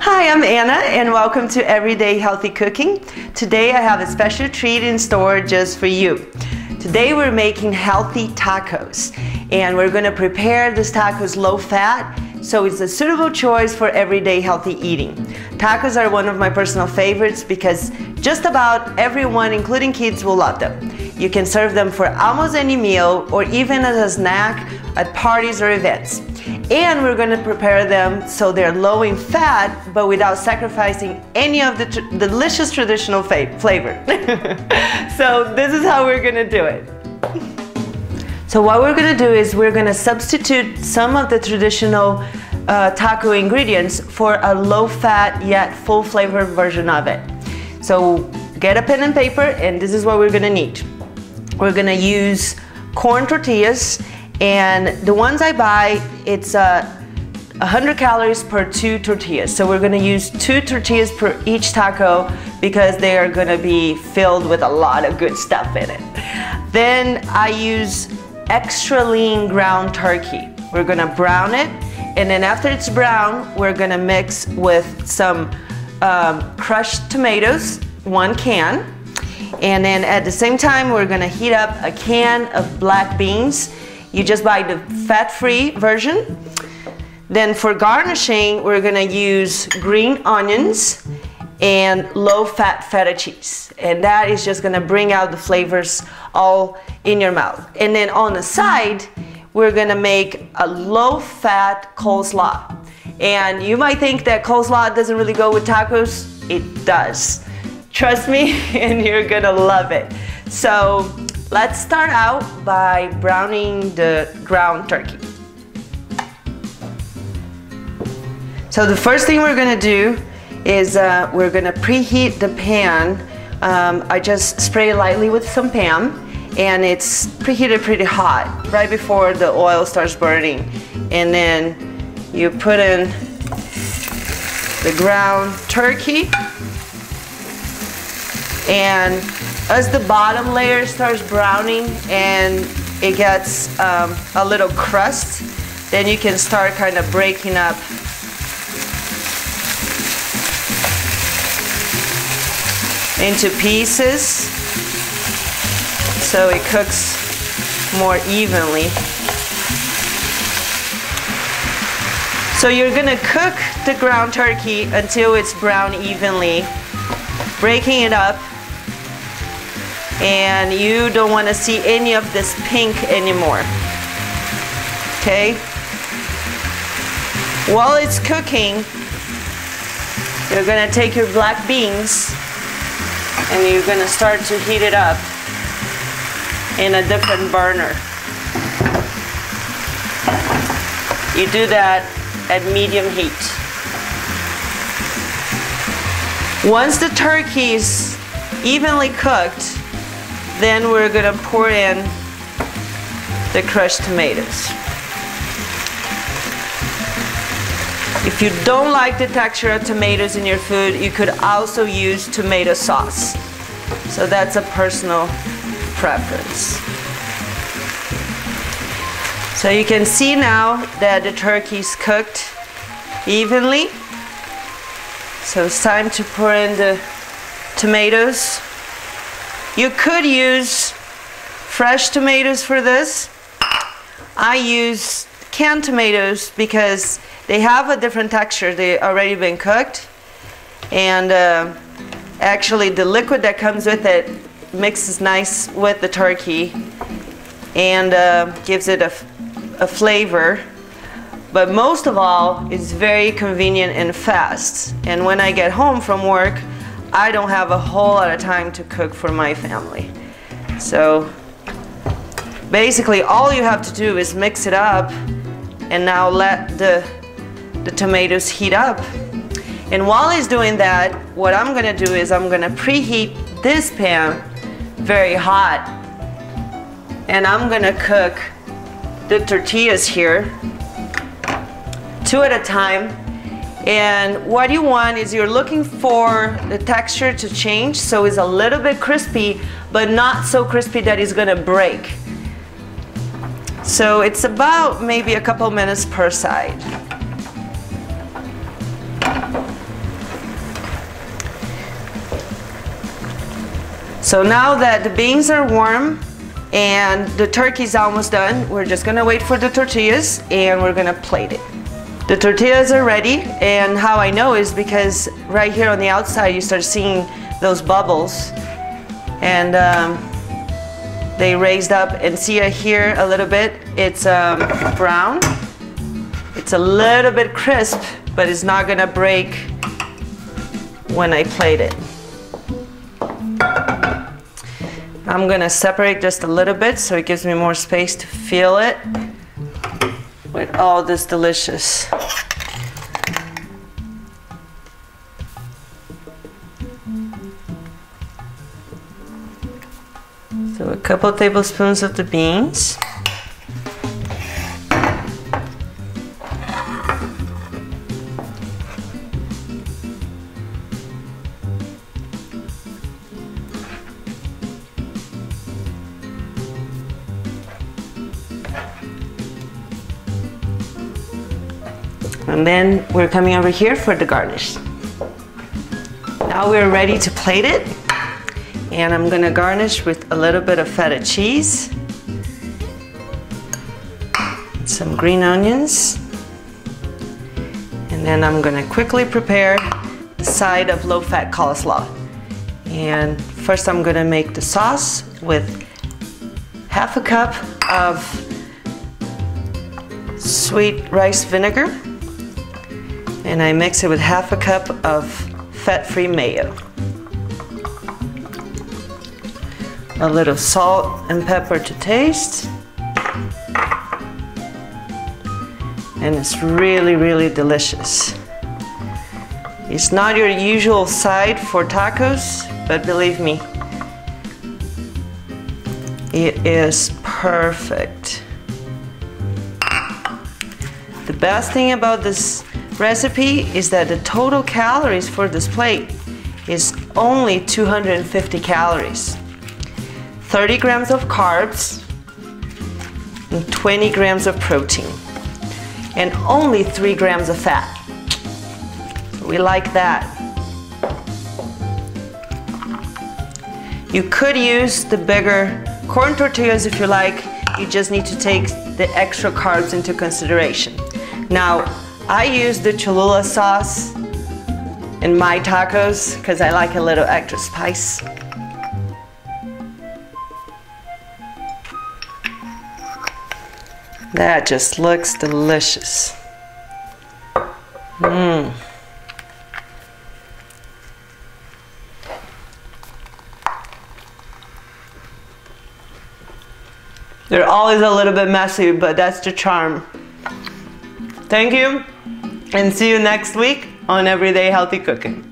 Hi, I'm Anna and welcome to Everyday Healthy Cooking. Today I have a special treat in store just for you. Today we're making healthy tacos and we're going to prepare this tacos low fat, so it's a suitable choice for everyday healthy eating. Tacos are one of my personal favorites because just about everyone, including kids, will love them. You can serve them for almost any meal or even as a snack at parties or events. And we're going to prepare them so they're low in fat but without sacrificing any of the delicious traditional flavor. So this is how we're going to do it. So what we're going to do is we're going to substitute some of the traditional taco ingredients for a low fat yet full flavor version of it. So get a pen and paper, and this is what we're going to need. We're going to use corn tortillas, and the ones I buy, it's 100 calories per 2 tortillas. So we're going to use 2 tortillas per each taco because they are going to be filled with a lot of good stuff in it. Then I use extra lean ground turkey. We're going to brown it, and then after it's brown, we're going to mix with some crushed tomatoes, 1 can. And then at the same time, we're going to heat up a can of black beans. You just buy the fat-free version. Then for garnishing, we're going to use green onions and low-fat feta cheese. And that is just going to bring out the flavors all in your mouth. And then on the side, we're going to make a low-fat coleslaw. And you might think that coleslaw doesn't really go with tacos. It does. Trust me, and you're going to love it. So let's start out by browning the ground turkey. So the first thing we're going to do is we're going to preheat the pan. I just spray it lightly with some Pam, and it's preheated pretty hot right before the oil starts burning. And then you put in the ground turkey, and as the bottom layer starts browning and it gets a little crust, then you can start kind of breaking up into pieces so it cooks more evenly. So you're gonna cook the ground turkey until it's brown evenly, breaking it up, and you don't want to see any of this pink anymore. Okay? While it's cooking, you're going to take your black beans and you're going to start to heat it up in a different burner. You do that at medium heat. Once the turkey is evenly cooked, then we're going to pour in the crushed tomatoes. If you don't like the texture of tomatoes in your food, you could also use tomato sauce. So that's a personal preference. So you can see now that the turkey's cooked evenly. So it's time to pour in the tomatoes. You could use fresh tomatoes for this. I use canned tomatoes because they have a different texture. They've already been cooked. And actually the liquid that comes with it mixes nice with the turkey and gives it a flavor. But most of all, it's very convenient and fast. And when I get home from work, I don't have a whole lot of time to cook for my family. So basically all you have to do is mix it up and now let the tomatoes heat up. And while it's doing that, what I'm gonna do is I'm gonna preheat this pan very hot, and I'm gonna cook the tortillas here 2 at a time. And what you want is you're looking for the texture to change so it's a little bit crispy but not so crispy that it's gonna break. So it's about maybe a couple minutes per side. So now that the beans are warm and the turkey's almost done, we're just gonna wait for the tortillas and we're gonna plate it. The tortillas are ready, and how I know is because right here on the outside you start seeing those bubbles, and they raised up, and see here a little bit, it's brown. It's a little bit crisp, but it's not gonna break when I plate it. I'm gonna separate just a little bit so it gives me more space to feel it with all this delicious. So a couple tablespoons of the beans. And then we're coming over here for the garnish. Now we're ready to plate it. And I'm gonna garnish with a little bit of feta cheese, some green onions, and then I'm gonna quickly prepare the side of low-fat coleslaw. And first I'm gonna make the sauce with half a cup of sweet rice vinegar, and I mix it with half a cup of fat-free mayo. A little salt and pepper to taste. And it's really, really delicious. It's not your usual side for tacos, but believe me, it is perfect. The best thing about this recipe is that the total calories for this plate is only 250 calories. 30 grams of carbs and 20 grams of protein, and only 3 grams of fat. We like that. You could use the bigger corn tortillas if you like. You just need to take the extra carbs into consideration. Now, I use the Cholula sauce in my tacos because I like a little extra spice. That just looks delicious. They're always a little bit messy, but that's the charm. Thank you, and see you next week on Everyday Healthy Cooking.